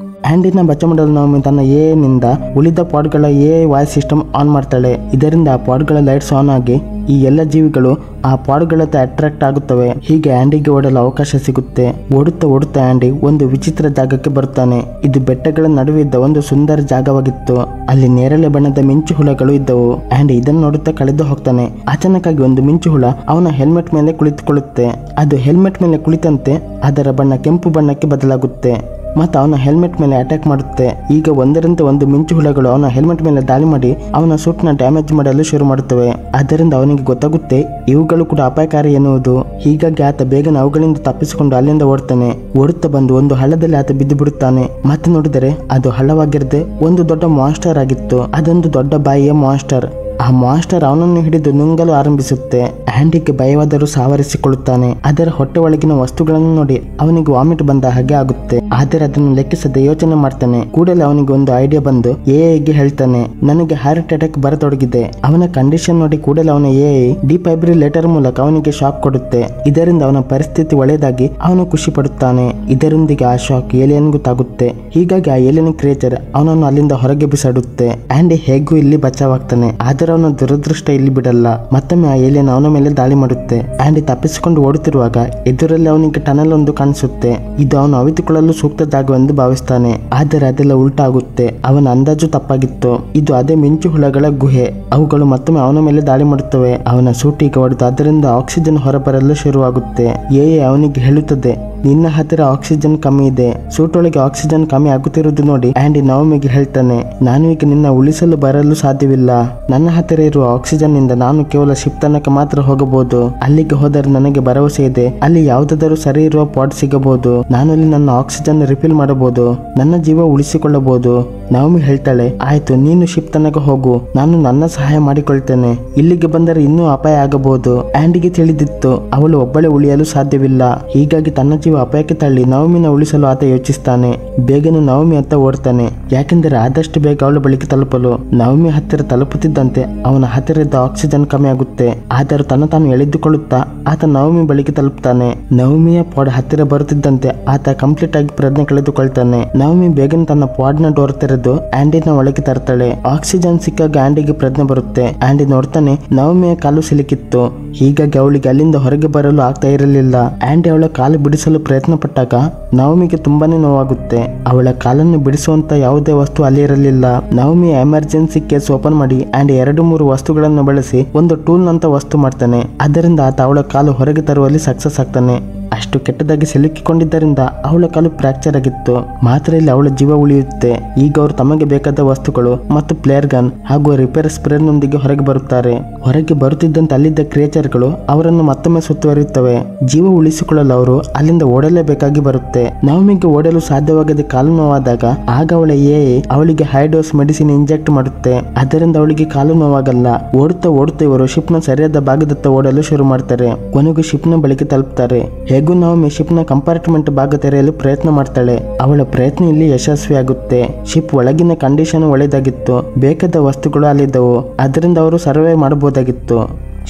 ಆಂಡಿನ ಬಚ್ಚ ಮಾಡಲು ನವಮಿ ತನ್ನ ನಿಂದ ಉಳಿದ ಪಾಡ್ಗಳ ವಾಯ್ಸ್ ಸಿಸ್ಟಮ್ ಆನ್ ಮಾಡ್ತಾಳೆ. ಇದರಿಂದ ಆ ಪಾಡ್ಗಳ ಲೈಟ್ಸ್ ಆನ್ ಆಗಿ ಈ ಎಲ್ಲ ಜೀವಿಗಳು ಆ ಪಾಡ್ಗಳತ್ತ ಅಟ್ರಾಕ್ಟ್ ಆಗುತ್ತವೆ. ಹೀಗೆ ಆಂಡಿಗೆ ಓಡಲು ಅವಕಾಶ ಸಿಗುತ್ತೆ. ಓಡುತ್ತಾ ಆಂಡಿ ಒಂದು ವಿಚಿತ್ರ ಜಾಗಕ್ಕೆ ಬರುತ್ತಾನೆ. ಇದು ಬೆಟ್ಟಗಳ ನಡುವೆ ಇದ್ದ ಒಂದು ಸುಂದರ ಜಾಗವಾಗಿತ್ತು. ಅಲ್ಲಿ ನೇರಳೆ ಬಣ್ಣದ ಮಿಂಚು ಹುಳಗಳು ಇದ್ದವು. ಆಂಡಿ ಇದನ್ನು ನೋಡುತ್ತಾ ಕಳೆದು ಹೋಗ್ತಾನೆ. ಅಚಾನಕ್ಕಾಗಿ ಒಂದು ಮಿಂಚು ಹುಳ ಅವನ ಹೆಲ್ಮೆಟ್ ಮೇಲೆ ಕುಳಿತುಕೊಳ್ಳುತ್ತೆ. ಅದು ಹೆಲ್ಮೆಟ್ ಮೇಲೆ ಕುಳಿತಂತೆ ಅದರ ಬಣ್ಣ ಕೆಂಪು ಬಣ್ಣಕ್ಕೆ ಬದಲಾಗುತ್ತೆ ಮತ್ತು ಅವನ ಹೆಲ್ಮೆಟ್ ಮೇಲೆ ಅಟ್ಯಾಕ್ ಮಾಡುತ್ತೆ. ಈಗ ಒಂದರಂತೆ ಒಂದು ಮಿಂಚು ಹುಳಗಳು ಅವನ ಹೆಲ್ಮೆಟ್ ಮೇಲೆ ದಾಳಿ ಮಾಡಿ ಅವನ ಸೂಟ್ ನ ಡ್ಯಾಮೇಜ್ ಮಾಡಲು ಶುರು ಮಾಡುತ್ತವೆ. ಆದ್ದರಿಂದ ಅವನಿಗೆ ಗೊತ್ತಾಗುತ್ತೆ ಇವುಗಳು ಕೂಡ ಅಪಾಯಕಾರಿ ಎನ್ನುವುದು. ಹೀಗಾಗಿ ಆತ ಬೇಗನೆ ಅವುಗಳಿಂದ ತಪ್ಪಿಸಿಕೊಂಡು ಅಲ್ಲಿಂದ ಓಡುತ್ತಾ ಬಂದು ಒಂದು ಹಳ್ಳದಲ್ಲಿ ಆತ ಬಿದ್ದು ಬಿಡುತ್ತಾನೆ. ಮತ್ತೆ ನೋಡಿದರೆ ಅದು ಹಳ್ಳವಾಗಿರದೆ ಒಂದು ದೊಡ್ಡ ಮಾನ್ಸ್ಟರ್ ಆಗಿತ್ತು. ಅದೊಂದು ದೊಡ್ಡ ಬಾಯಿಯ ಮಾನ್ಸ್ಟರ್. ಆ ಮಾನ್ಸ್ಟರ್ ಅವನನ್ನು ಹಿಡಿದು ನುಂಗಲು ಆರಂಭಿಸುತ್ತೆ. ಆಂಡಿಗೆ ಭಯವಾದರೂ ಸಾವರಿಸಿಕೊಳ್ಳುತ್ತಾನೆ. ಅದರ ಹೊಟ್ಟೆ ಒಳಗಿನ ವಸ್ತುಗಳನ್ನು ನೋಡಿ ಅವನಿಗೆ ವಾಮಿಟ್ ಬಂದ ಹಾಗೆ ಆಗುತ್ತೆ. ಆದರೆ ಅದನ್ನು ಲೆಕ್ಕಿಸದೆ ಯೋಚನೆ ಮಾಡ್ತಾನೆ. ಕೂಡಲೇ ಅವನಿಗೆ ಒಂದು ಐಡಿಯಾ ಬಂದು ಎಐಗೆ ಹೇಳ್ತಾನೆ, ನನಗೆ ಹಾರ್ಟ್ ಅಟ್ಯಾಕ್ ಬರತೊಡಗಿದೆ. ಅವನ ಕಂಡೀಷನ್ ನೋಡಿ ಕೂಡಲೇ ಅವನ ಎಐ ಡಿಫೈಬ್ರಿಲೇಟರ್ ಮೂಲಕ ಅವನಿಗೆ ಶಾಕ್ ಕೊಡುತ್ತೆ. ಇದರಿಂದ ಅವನ ಪರಿಸ್ಥಿತಿ ಒಳ್ಳೆಯದಾಗಿ ಅವನು ಖುಷಿ ಪಡುತ್ತಾನೆ. ಇದರೊಂದಿಗೆ ಆ ಶಾಕ್ ಏಲಿಯನ್ಗೂ ತಾಗುತ್ತೆ. ಹೀಗಾಗಿ ಆ ಏಲಿಯನ್ ಕ್ರಿಯೇಚರ್ ಅವನನ್ನು ಅಲ್ಲಿಂದ ಹೊರಗೆ ಬಿಸಾಡುತ್ತೆ. ಆಂಡಿ ಹೇಗೂ ಇಲ್ಲಿ ಬಚಾವಾಗ್ತಾನೆ. ಆದರೆ ಅವನ ದುರದೃಷ್ಟ ಇಲ್ಲಿ ಬಿಡಲ್ಲ. ಮತ್ತೊಮ್ಮೆ ಆ ಏಲಿಯನ್ ಅವನ ಮೇಲೆ ದಾಳಿ ಮಾಡುತ್ತೆ. ಆಂಡಿ ತಪ್ಪಿಸಿಕೊಂಡು ಓಡುತ್ತಿರುವಾಗ ಎದುರಲ್ಲಿ ಅವನಿಗೆ ಟನಲ್ ಒಂದು ಕಾಣಿಸುತ್ತೆ. ಇದು ಅವನು ಅವಿತುಕೊಳ್ಳಲು ಸೂಕ್ತ ಜಾಗವೆಂದು ಭಾವಿಸ್ತಾನೆ. ಆದರೆ ಅದೆಲ್ಲ ಉಲ್ಟಾ ಆಗುತ್ತೆ. ಅವನ ಅಂದಾಜು ತಪ್ಪಾಗಿತ್ತು. ಇದು ಅದೇ ಮಿಂಚು ಹುಳಗಳ ಗುಹೆ. ಅವುಗಳು ಮತ್ತೊಮ್ಮೆ ಅವನ ಮೇಲೆ ದಾಳಿ ಮಾಡುತ್ತವೆ. ಅವನ ಸೂಟಿಗೆ ಹೊಡೆದು ಅದರಿಂದ ಆಕ್ಸಿಜನ್ ಹೊರಬರಲು ಶುರುವಾಗುತ್ತೆ. ಅವನಿಗೆ ಹೇಳುತ್ತದೆ, ನಿನ್ನ ಹತ್ತಿರ ಆಕ್ಸಿಜನ್ ಕಮ್ಮಿ ಇದೆ. ಸೂಟ್ ಒಳಗೆ ಆಕ್ಸಿಜನ್ ಕಮ್ಮಿ ಆಗುತ್ತಿರುವುದು ನೋಡಿ ಆಂಡಿ ನವಮಿಗೆ ಹೇಳ್ತಾನೆ, ನಾನು ಈಗ ನಿನ್ನ ಉಳಿಸಲು ಬರಲು ಸಾಧ್ಯವಿಲ್ಲ. ನನ್ನ ಹತ್ತಿರ ಇರುವ ಆಕ್ಸಿಜನ್ ನಿಂದ ನಾನು ಕೇವಲ ಶಿಪ್ ತನಕ ಮಾತ್ರ ಹೋಗಬಹುದು. ಅಲ್ಲಿಗೆ ಹೋದರೆ ನನಗೆ ಭರವಸೆ ಇದೆ, ಅಲ್ಲಿ ಯಾವುದಾದರೂ ಸರಿ ಇರುವ ಪಾಡ್ ಸಿಗಬಹುದು. ನಾನು ಅಲ್ಲಿ ನನ್ನ ಆಕ್ಸಿಜನ್ ರಿಫಿಲ್ ಮಾಡಬಹುದು, ನನ್ನ ಜೀವ ಉಳಿಸಿಕೊಳ್ಳಬಹುದು. ನವಮಿ ಹೇಳ್ತಾಳೆ, ಆಯ್ತು, ನೀನು ಶಿಪ್ ತನಕ ಹೋಗು, ನಾನು ನನ್ನ ಸಹಾಯ ಮಾಡಿಕೊಳ್ತೇನೆ. ಇಲ್ಲಿಗೆ ಬಂದರೆ ಇನ್ನೂ ಅಪಾಯ ಆಗಬಹುದು. ಆಂಡಿಗೆ ತಿಳಿದಿತ್ತು ಅವಳು ಒಬ್ಬಳೇ ಉಳಿಯಲು ಸಾಧ್ಯವಿಲ್ಲ. ಹೀಗಾಗಿ ತನ್ನ ಜೀವ ಅಪಾಯಕ್ಕೆ ತಳ್ಳಿ ನವಮಿನ ಉಳಿಸಲು ಆತ ಯೋಚಿಸ್ತಾನೆ. ಬೇಗನೆ ನವಮಿ ಹತ್ತ ಓಡ್ತಾನೆ, ಯಾಕೆಂದರೆ ಆದಷ್ಟು ಬೇಗ ಅವಳ ಬಳಿಗೆ ತಲುಪಲು. ನವಮಿ ಹತ್ತಿರ ತಲುಪುತ್ತಿದ್ದಂತೆ ಅವನ ಹತ್ತಿರ ಇದ್ದ ಆಕ್ಸಿಜನ್ ಕಮ್ಮಿ ಆಗುತ್ತೆ. ಆದರೂ ತಾನು ಎಳೆದುಕೊಳ್ಳುತ್ತಾ ಆತ ನವಮಿ ಬಳಿಗೆ ತಲುಪ್ತಾನೆ. ನವಮಿಯ ಪಾಡ್ ಹತ್ತಿರ ಬರುತ್ತಿದ್ದಂತೆ ಆತ ಕಂಪ್ಲೀಟ್ ಆಗಿ ಪ್ರಜ್ಞೆ ಕಳೆದುಕೊಳ್ತಾನೆ. ನವಮಿ ಬೇಗನೆ ತನ್ನ ಪಾಡ್ ನ ಡೋರ್ ತೆರೆದು ಆಂಡಿನ ಒಳಗೆ ತರ್ತಾಳೆ. ಆಕ್ಸಿಜನ್ ಸಿಕ್ಕಾಗ ಆಂಡಿಗೆ ಪ್ರಜ್ಞೆ ಬರುತ್ತೆ. ಆಂಡಿ ನೋಡ್ತಾನೆ ನವಮಿಯ ಕಾಲು ಸಿಲುಕಿತ್ತು. ಹೀಗಾಗಿ ಅವಳಿಗೆ ಅಲ್ಲಿಂದ ಹೊರಗೆ ಬರಲು ಆಗ್ತಾ ಇರಲಿಲ್ಲ. ಆಂಡಿ ಅವಳ ಕಾಲು ಬಿಡಿಸಲು ಪ್ರಯತ್ನ ಪಟ್ಟಾಗ ನವಮಿಗೆ ತುಂಬಾನೇ ನೋವಾಗುತ್ತೆ. ಅವಳ ಕಾಲನ್ನು ಬಿಡಿಸುವಂತ ಯಾವುದೇ ವಸ್ತು ಅಲ್ಲಿ ಇರಲಿಲ್ಲ. ನವಮಿ ಎಮರ್ಜೆನ್ಸಿ ಕೇಸ್ ಓಪನ್ ಮಾಡಿ ಆಂಡಿ 2-3 ವಸ್ತುಗಳನ್ನು ಬಳಸಿ ಒಂದು ಟೂಲ್ ನಂತ ವಸ್ತು ಮಾಡ್ತಾನೆ. ಅದರಿಂದ ಆತ ಅವಳ ಕಾಲು ಹೊರಗೆ ತರುವಲ್ಲಿ ಸಕ್ಸಸ್ ಆಗ್ತಾನೆ. ಅಷ್ಟು ಕೆಟ್ಟದಾಗಿ ಸಿಲುಕಿಕೊಂಡಿದ್ದರಿಂದ ಅವಳ ಕಾಲು ಫ್ರಾಕ್ಚರ್ ಆಗಿತ್ತು. ಮಾತ್ರ ಇಲ್ಲಿ ಅವಳ ಜೀವ ಉಳಿಯುತ್ತೆ. ಈಗ ಅವರು ತಮಗೆ ಬೇಕಾದ ವಸ್ತುಗಳು ಮತ್ತು ಪ್ಲೇಯರ್ ಗನ್ ಹಾಗೂ ರಿಪೇರ್ ಸ್ಪ್ರೇರ್ ನೊಂದಿಗೆ ಹೊರಗೆ ಬರುತ್ತಾರೆ. ಹೊರಗೆ ಬರುತ್ತಿದ್ದಂತೆ ಅಲ್ಲಿದ್ದ ಕ್ರಿಯೇಚರ್ಗಳು ಅವರನ್ನು ಮತ್ತೊಮ್ಮೆ ಸುತ್ತುವರಿಯುತ್ತವೆ. ಜೀವ ಉಳಿಸಿಕೊಳ್ಳಲು ಅವರು ಅಲ್ಲಿಂದ ಓಡಲೇಬೇಕಾಗಿ ಬರುತ್ತೆ. ನವಮಿಗೆ ಓಡಲು ಸಾಧ್ಯವಾಗದೆ ಕಾಲು ನೋವಾದಾಗ ಆಗ ಅವಳ ಅವಳಿಗೆ ಹೈ ಡೋಸ್ ಮೆಡಿಸಿನ್ ಇಂಜೆಕ್ಟ್ ಮಾಡುತ್ತೆ. ಅದರಿಂದ ಅವಳಿಗೆ ಕಾಲು ನೋವಾಗಲ್ಲ. ಓಡುತ್ತಾ ಇವರು ಶಿಪ್ ನ ಸರಿಯಾದ ಭಾಗದತ್ತ ಓಡಲು ಶುರು ಮಾಡ್ತಾರೆ. ಕೊನೆಗೂ ಶಿಪ್ ನ ಬಳಿಗೆ ತಲುಪ್ತಾರೆ. ಹೇಗೂ ನವಮಿ ಶಿಪ್ ನ ಕಂಪಾರ್ಟ್ಮೆಂಟ್ ಭಾಗ ತೆರೆಯಲು ಪ್ರಯತ್ನ ಮಾಡ್ತಾಳೆ. ಅವಳ ಪ್ರಯತ್ನ ಇಲ್ಲಿ ಯಶಸ್ವಿಯಾಗುತ್ತೆ. ಶಿಪ್ ಒಳಗಿನ ಕಂಡೀಷನ್ ಒಳ್ಳೆದಾಗಿತ್ತು. ಬೇಕಾದ ವಸ್ತುಗಳು ಅಲ್ಲಿದ್ದವು. ಅದರಿಂದ ಅವರು ಸರ್ವೇ ಮಾಡಬಹುದಾಗಿತ್ತು.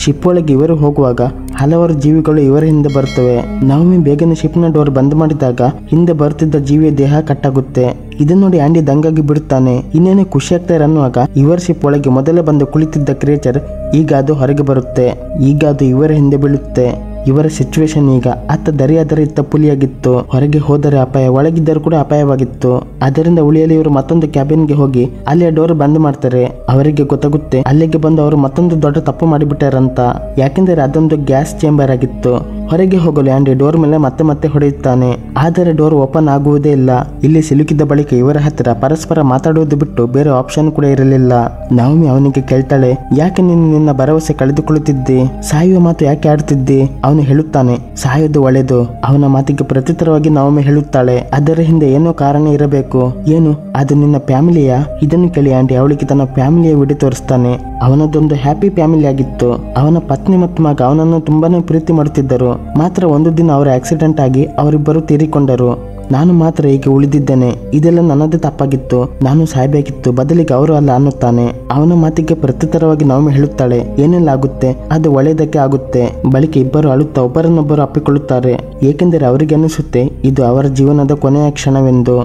ಶಿಪ್ ಒಳಗೆ ಇವರು ಹೋಗುವಾಗ ಹಲವಾರು ಜೀವಿಗಳು ಇವರ ಹಿಂದೆ ಬರುತ್ತವೆ. ನವಮಿ ಬೇಗನೆ ಶಿಪ್ ನ ಡೋರ್ ಬಂದ್ ಮಾಡಿದಾಗ ಹಿಂದೆ ಬರುತ್ತಿದ್ದ ಜೀವಿಯ ದೇಹ ಕಟ್ಟಾಗುತ್ತೆ. ಇದನ್ನ ನೋಡಿ ಆಂಡಿ ದಂಗಾಗಿ ಬಿಡುತ್ತಾನೆ. ಇನ್ನೇನು ಖುಷಿ ಆಗ್ತಾ ಇರನ್ನುವಾಗ ಇವರ ಶಿಪ್ ಒಳಗೆ ಮೊದಲೇ ಬಂದು ಕುಳಿತಿದ್ದ ಕ್ರಿಯೇಚರ್ ಈಗ ಅದು ಹೊರಗೆ ಬರುತ್ತೆ. ಈಗ ಅದು ಇವರ ಹಿಂದೆ ಬೀಳುತ್ತೆ. ಇವರ ಸಿಚುವೇಶನ್ ಈಗ ಅತ್ತ ದರಿಯಾದರೆ ಇತ್ತ ಪುಲಿಯಾಗಿತ್ತು. ಹೊರಗೆ ಹೋದರೆ ಅಪಾಯ, ಒಳಗಿದ್ದರೂ ಕೂಡ ಅಪಾಯವಾಗಿತ್ತು. ಅದರಿಂದ ಉಳಿಯಲು ಇವರು ಮತ್ತೊಂದು ಕ್ಯಾಬಿನ್ಗೆ ಹೋಗಿ ಅಲ್ಲಿಯ ಡೋರ್ ಬಂದ್ ಮಾಡ್ತಾರೆ. ಅವರಿಗೆ ಗೊತ್ತಾಗುತ್ತೆ ಅಲ್ಲಿಗೆ ಬಂದು ಅವರು ಮತ್ತೊಂದು ದೊಡ್ಡ ತಪ್ಪು ಮಾಡಿಬಿಟ್ಟಾರಂತ. ಯಾಕೆಂದರೆ ಅದೊಂದು ಗ್ಯಾಸ್ ಚೇಂಬರ್ ಆಗಿತ್ತು. ಹೊರಗೆ ಹೋಗಲು ಆಂಡಿ ಡೋರ್ ಮೇಲೆ ಮತ್ತೆ ಮತ್ತೆ ಹೊಡೆಯುತ್ತಾನೆ. ಆದರೆ ಡೋರ್ ಓಪನ್ ಆಗುವುದೇ ಇಲ್ಲ. ಇಲ್ಲಿ ಸಿಲುಕಿದ ಬಳಿಕ ಇವರ ಹತ್ತಿರ ಪರಸ್ಪರ ಮಾತಾಡುವುದು ಬಿಟ್ಟು ಬೇರೆ ಆಪ್ಷನ್ ಕೂಡ ಇರಲಿಲ್ಲ. ನವಮಿ ಅವನಿಗೆ ಕೇಳ್ತಾಳೆ, ಯಾಕೆ ನೀನು ನಿನ್ನ ಭರವಸೆ ಕಳೆದುಕೊಳ್ಳುತ್ತಿದ್ದಿ? ಸಾಯುವ ಮಾತು ಯಾಕೆ ಆಡುತ್ತಿದ್ದಿ? ಅವನು ಹೇಳುತ್ತಾನೆ, ಸಾಯೋದು ಒಳ್ಳೆಯದು. ಅವನ ಮಾತಿಗೆ ಪ್ರತ್ಯುತ್ತರವಾಗಿ ನವಮಿ ಹೇಳುತ್ತಾಳೆ, ಅದರ ಹಿಂದೆ ಏನೋ ಕಾರಣ ಇರಬೇಕು. ಏನು? ಅದು ನಿನ್ನ ಫ್ಯಾಮಿಲಿಯಾ? ಇದನ್ನು ಕೇಳಿ ಆಂಟಿ ಅವಳಿಗೆ ತನ್ನ ಫ್ಯಾಮಿಲಿಯ ವಿಡಿಯೋ ತೋರಿಸ್ತಾನೆ. ಅವನದೊಂದು ಹ್ಯಾಪಿ ಫ್ಯಾಮಿಲಿ ಆಗಿತ್ತು. ಅವನ ಪತ್ನಿ ಮತ್ತು ಮಗ ಅವನನ್ನು ತುಂಬಾನೇ ಪ್ರೀತಿ ಮಾಡುತ್ತಿದ್ದರು. ಮಾತ್ರ ಒಂದು ದಿನ ಅವರ ಆಕ್ಸಿಡೆಂಟ್ ಆಗಿ ಅವರಿಬ್ಬರು ತೀರಿಕೊಂಡರು. ನಾನು ಮಾತ್ರ ಹೀಗೆ ಉಳಿದಿದ್ದೇನೆ. ಇದೆಲ್ಲ ನನ್ನದೇ ತಪ್ಪಾಗಿತ್ತು. ನಾನು ಸಾಯಬೇಕಿತ್ತು, ಬದಲಿಗೆ ಅವರು ಅಲ್ಲ ಅನ್ನುತ್ತಾನೆ. ಅವನ ಮಾತಿಗೆ ಪ್ರತ್ಯುತ್ತರವಾಗಿ ನವಮಿ ಹೇಳುತ್ತಾಳೆ, ಏನೆಲ್ಲ ಆಗುತ್ತೆ, ಅದು ಒಳ್ಳೆಯದಕ್ಕೆ ಆಗುತ್ತೆ. ಬಳಿಕ ಇಬ್ಬರು ಅಳುತ್ತಾ ಒಬ್ಬರನ್ನೊಬ್ಬರು ಅಪ್ಪಿಕೊಳ್ಳುತ್ತಾರೆ. ಏಕೆಂದರೆ ಅವರಿಗೆ ಅನಿಸುತ್ತೆ ಇದು ಅವರ ಜೀವನದ ಕೊನೆಯ ಕ್ಷಣವೆಂದು.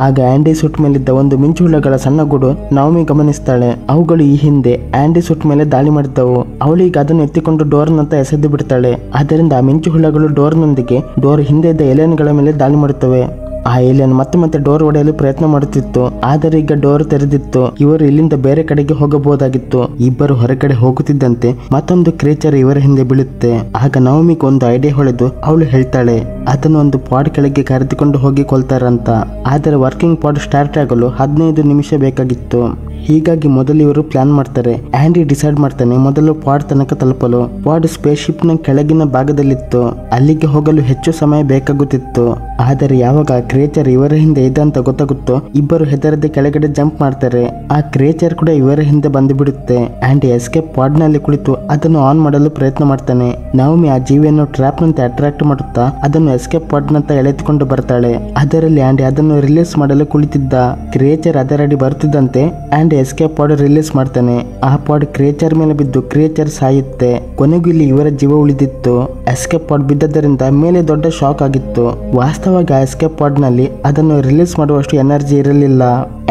ಆಗ ಆಂಡಿ ಸುಟ್ ಮೇಲಿದ್ದ ಒಂದು ಮಿಂಚುಹುಳಗಳ ಸಣ್ಣ ಗೂಡು ನವಮಿ ಗಮನಿಸ್ತಾಳೆ. ಅವುಗಳು ಈ ಹಿಂದೆ ಆಂಡಿ ಸುಟ್ ಮೇಲೆ ದಾಳಿ ಮಾಡಿದ್ದವು. ಅವಳೀಗ ಅದನ್ನು ಎತ್ತಿಕೊಂಡು ಡೋರ್ನಂತ ಎಸೆದು ಬಿಡ್ತಾಳೆ. ಆದ್ದರಿಂದ ಆ ಮಿಂಚುಹುಳಗಳು ಡೋರ್ನೊಂದಿಗೆ ಡೋರ್ ಹಿಂದೆ ಇದ್ದ ಏಲಿಯನ್ಗಳ ಮೇಲೆ ದಾಳಿ ಮಾಡುತ್ತವೆ. ಆ ಏಲಿಯನ್ ಮತ್ತೆ ಮತ್ತೆ ಡೋರ್ ಒಡೆಯಲು ಪ್ರಯತ್ನ ಮಾಡುತ್ತಿತ್ತು. ಆದರೆ ಈಗ ಡೋರ್ ತೆರೆದಿತ್ತು. ಇವರು ಇಲ್ಲಿಂದ ಬೇರೆ ಕಡೆಗೆ ಹೋಗಬಹುದಾಗಿತ್ತು. ಇಬ್ಬರು ಹೊರಗಡೆ ಹೋಗುತ್ತಿದ್ದಂತೆ ಮತ್ತೊಂದು ಕ್ರೀಚರ್ ಇವರ ಹಿಂದೆ ಬೀಳುತ್ತೆ. ಆಗ ನವಮಿಗೆ ಒಂದು ಐಡಿಯಾ ಹೊಳೆದು ಅವಳು ಹೇಳ್ತಾಳೆ, ಅದನ್ನು ಒಂದು ಪಾಡ್ ಕೆಳಗೆ ಕರೆದುಕೊಂಡು ಹೋಗಿ ಕೊಲ್ತಾರಂತ. ಆದರೆ ವರ್ಕಿಂಗ್ ಪಾಡ್ ಸ್ಟಾರ್ಟ್ ಆಗಲು 15 ನಿಮಿಷ ಬೇಕಾಗಿತ್ತು. ಹೀಗಾಗಿ ಮೊದಲು ಇವರು ಪ್ಲಾನ್ ಮಾಡ್ತಾರೆ. ಆಂಡಿ ಡಿಸೈಡ್ ಮಾಡ್ತಾನೆ ಮೊದಲು ಪಾಡ್ ತನಕ ತಲುಪಲು. ಪಾಡ್ ಸ್ಪೇಸ್ ಶಿಪ್ ನ ಕೆಳಗಿನ ಭಾಗದಲ್ಲಿತ್ತು. ಅಲ್ಲಿಗೆ ಹೋಗಲು ಹೆಚ್ಚು ಸಮಯ ಬೇಕಾಗುತ್ತಿತ್ತು. ಆದರೆ ಯಾವಾಗ ಕ್ರಿಯೇಚರ್ ಇವರ ಹಿಂದೆ ಇದೆ ಅಂತ ಗೊತ್ತಾಗುತ್ತೋ ಇಬ್ಬರು ಹೆದರದೆ ಕೆಳಗಡೆ ಜಂಪ್ ಮಾಡ್ತಾರೆ. ಆ ಕ್ರಿಯೇಚರ್ ಕೂಡ ಇವರ ಹಿಂದೆ ಬಂದು ಬಿಡುತ್ತೆ. ಆಂಡಿ ಎಸ್ಕೇಪ್ ಪಾಡ್ ನಲ್ಲಿ ಕುಳಿತು ಅದನ್ನು ಆನ್ ಮಾಡಲು ಪ್ರಯತ್ನ ಮಾಡ್ತಾನೆ. ನವಮಿ ಆ ಜೀವಿಯನ್ನು ಟ್ರ್ಯಾಪ್ ನಂತೆ ಅಟ್ರಾಕ್ಟ್ ಮಾಡುತ್ತಾ ಅದನ್ನು ಎಸ್ಕೇಪ್ ಪಾಡ್ ನಂತ ಎಳೆದುಕೊಂಡು ಬರ್ತಾಳೆ. ಅದರಲ್ಲಿ ಆಂಡಿ ಅದನ್ನು ರಿಲೀಸ್ ಮಾಡಲು ಕುಳಿತಿದ್ದ. ಕ್ರಿಯೇಚರ್ ಅದರಡಿ ಬರುತ್ತಿದ್ದಂತೆ ಆಂಡಿ ಎಸ್ಕೇಪ್ ಪಾಡ್ ರಿಲೀಸ್ ಮಾಡ್ತಾನೆ. ಆ ಪಾಡ್ ಕ್ರಿಯೇಚರ್ ಮೇಲೆ ಬಿದ್ದು ಕ್ರಿಯೇಚರ್ ಸಾಯುತ್ತೆ. ಕೊನೆಗೂ ಇಲ್ಲಿ ಇವರ ಜೀವ ಉಳಿದಿತ್ತು. ಎಸ್ಕೇಪ್ ಪಾಡ್ ಬಿದ್ದದ್ದರಿಂದ ಮೇಲೆ ದೊಡ್ಡ ಶಾಕ್ ಆಗಿತ್ತು. ವಾಸ್ತವವಾಗಿ ಆ ಎಸ್ಕೇಪ್ ಪಾಡ್ ನಲ್ಲಿ ಅದನ್ನು ರಿಲೀಸ್ ಮಾಡುವಷ್ಟು ಎನರ್ಜಿ ಇರಲಿಲ್ಲ.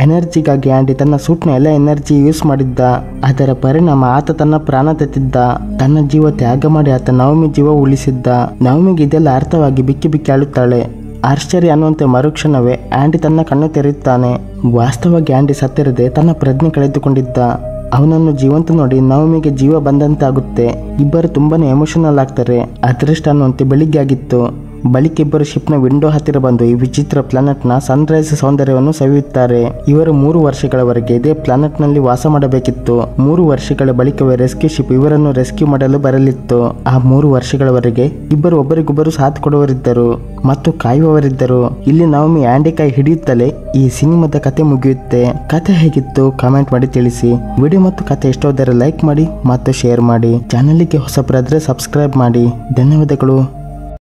ಎನರ್ಜಿಗಾಗಿ ಆಂಡಿ ತನ್ನ ಸೂಟ್ನ ಎಲ್ಲ ಎನರ್ಜಿ ಯೂಸ್ ಮಾಡಿದ್ದ. ಅದರ ಪರಿಣಾಮ ಆತ ತನ್ನ ಪ್ರಾಣ ತೆತ್ತಿದ್ದ. ತನ್ನ ಜೀವ ತ್ಯಾಗ ಮಾಡಿ ಆತ ನವಮಿ ಜೀವ ಉಳಿಸಿದ್ದ. ನವಮಿಗೆ ಇದೆಲ್ಲ ಅರ್ಥವಾಗಿ ಬಿಕ್ಕಿ ಬಿಕ್ಕಿ ಅಳುತ್ತಾಳೆ. ಆಶ್ಚರ್ಯ ಅನ್ನುವಂತೆ ಮರುಕ್ಷಣವೇ ಆಂಡಿ ತನ್ನ ಕಣ್ಣು ತೆರೆಯುತ್ತಾನೆ. ವಾಸ್ತವವಾಗಿ ಆಂಡಿ ಸತ್ತಿರದೆ ತನ್ನ ಪ್ರಜ್ಞೆ ಕಳೆದುಕೊಂಡಿದ್ದ. ಅವನನ್ನು ಜೀವಂತ ನೋಡಿ ನವಮಿಗೆ ಜೀವ ಬಂದಂತೆ ಆಗುತ್ತೆ. ಇಬ್ಬರು ತುಂಬಾನೇ ಎಮೋಷನಲ್ ಆಗ್ತಾರೆ. ಅದೃಷ್ಟ ಅನ್ನುವಂತೆ ಬೆಳಿಗ್ಗೆ ಆಗಿತ್ತು. ಬಳಿಕ ಇಬ್ಬರು ಶಿಪ್ನ ವಿಂಡೋ ಹತ್ತಿರ ಬಂದು ಈ ವಿಚಿತ್ರ ಪ್ಲಾನೆಟ್ನ ಸನ್ರೈಸ್ ಸೌಂದರ್ಯವನ್ನು ಸವಿಯುತ್ತಾರೆ. ಇವರು 3 ವರ್ಷಗಳವರೆಗೆ ಇದೇ ಪ್ಲಾನೆಟ್ ನಲ್ಲಿ ವಾಸ ಮಾಡಬೇಕಿತ್ತು. 3 ವರ್ಷಗಳ ಬಳಿಕವೇ ರೆಸ್ಕ್ಯೂ ಶಿಪ್ ಇವರನ್ನು ರೆಸ್ಕ್ಯೂ ಮಾಡಲು ಬರಲಿತ್ತು. ಆ 3 ವರ್ಷಗಳವರೆಗೆ ಇಬ್ಬರು ಒಬ್ಬರಿಗೊಬ್ಬರು ಸಾಥ್ ಕೊಡುವರಿದ್ದರು ಮತ್ತು ಕಾಯುವವರಿದ್ದರು. ಇಲ್ಲಿ ನವಮಿ ಆಂಡಿ ಕೈ ಹಿಡಿಯುತ್ತಲೇ ಈ ಸಿನಿಮಾದ ಕತೆ ಮುಗಿಯುತ್ತೆ. ಕತೆ ಹೇಗಿತ್ತು ಕಾಮೆಂಟ್ ಮಾಡಿ ತಿಳಿಸಿ. ವಿಡಿಯೋ ಮತ್ತು ಕತೆ ಇಷ್ಟವಾದರೆ ಲೈಕ್ ಮಾಡಿ ಮತ್ತು ಶೇರ್ ಮಾಡಿ. ಚಾನಲ್ಗೆ ಹೊಸಬರಾದ್ರೆ ಸಬ್ಸ್ಕ್ರೈಬ್ ಮಾಡಿ. ಧನ್ಯವಾದಗಳು.